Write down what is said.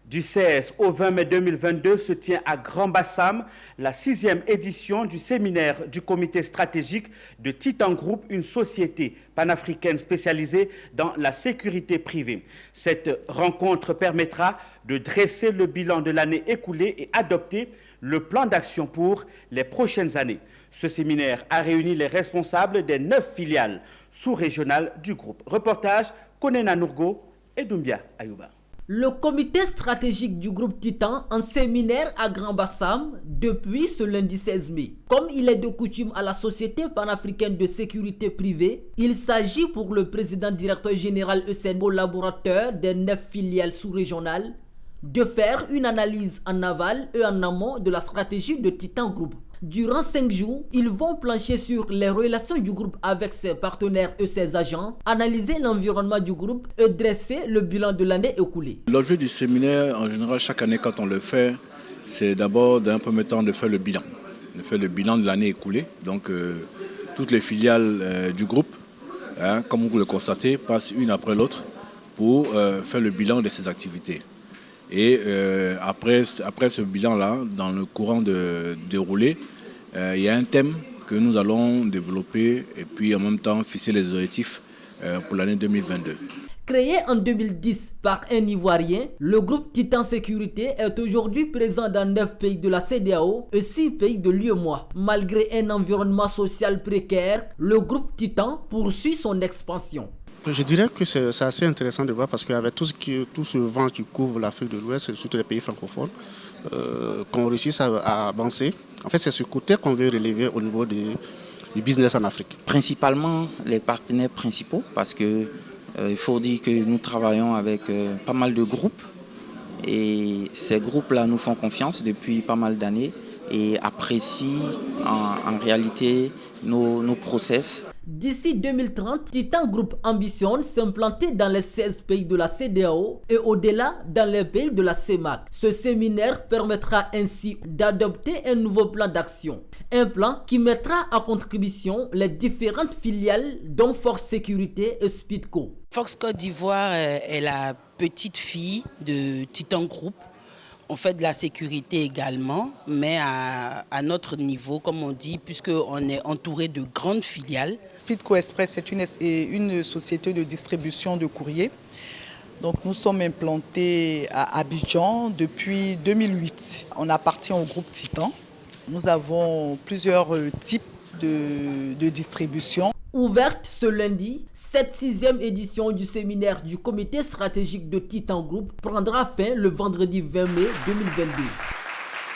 Du 16 au 20 mai 2022 se tient à Grand Bassam la 6e édition du séminaire du comité stratégique de Titan Group, une société panafricaine spécialisée dans la sécurité privée. Cette rencontre permettra de dresser le bilan de l'année écoulée et adopter le plan d'action pour les prochaines années. Ce séminaire a réuni les responsables des 9 filiales sous-régionales du groupe. Reportage Konena Nourgo et Doumbia Ayouba. Le comité stratégique du groupe Titan en séminaire à Grand Bassam depuis ce lundi 16 mai. Comme il est de coutume à la Société panafricaine de sécurité privée, il s'agit pour le président directeur général ESN, collaborateur des 9 filiales sous-régionales, de faire une analyse en aval et en amont de la stratégie de Titan Group. Durant 5 jours, ils vont plancher sur les relations du groupe avec ses partenaires et ses agents, analyser l'environnement du groupe et dresser le bilan de l'année écoulée. L'objet du séminaire, en général, chaque année quand on le fait, c'est d'abord d'un premier temps de faire le bilan. De faire le bilan de l'année écoulée. Donc toutes les filiales du groupe, comme vous le constatez, passent une après l'autre pour faire le bilan de ces activités. Et après ce bilan-là, dans le courant de déroulé, il y a un thème que nous allons développer et puis en même temps fixer les objectifs pour l'année 2022. Créé en 2010 par un Ivoirien, le groupe Titan Sécurité est aujourd'hui présent dans 9 pays de la CEDEAO et 6 pays de l'UEMOA. Malgré un environnement social précaire, le groupe Titan poursuit son expansion. Je dirais que c'est assez intéressant de voir parce qu'avec tout ce vent qui couvre l'Afrique de l'Ouest et surtout les pays francophones, qu'on réussisse à avancer. En fait, c'est ce côté qu'on veut relever au niveau du business en Afrique. Principalement les partenaires principaux parce que il faut dire que nous travaillons avec pas mal de groupes et ces groupes-là nous font confiance depuis pas mal d'années et apprécient en réalité nos process. D'ici 2030, Titan Group ambitionne s'implanter dans les 16 pays de la CEDEAO et au-delà dans les pays de la CEMAC. Ce séminaire permettra ainsi d'adopter un nouveau plan d'action. Un plan qui mettra à contribution les différentes filiales dont Force Sécurité et Speedco. Fox Côte d'Ivoire est la petite fille de Titan Group. On fait de la sécurité également, mais à notre niveau, comme on dit, puisqu'on est entouré de grandes filiales. Speedco Express est une société de distribution de courrier. Donc nous sommes implantés à Abidjan depuis 2008. On appartient au groupe Titan. Nous avons plusieurs types de distribution. Ouverte ce lundi, cette 6e édition du séminaire du comité stratégique de Titan Group prendra fin le vendredi 20 mai 2022.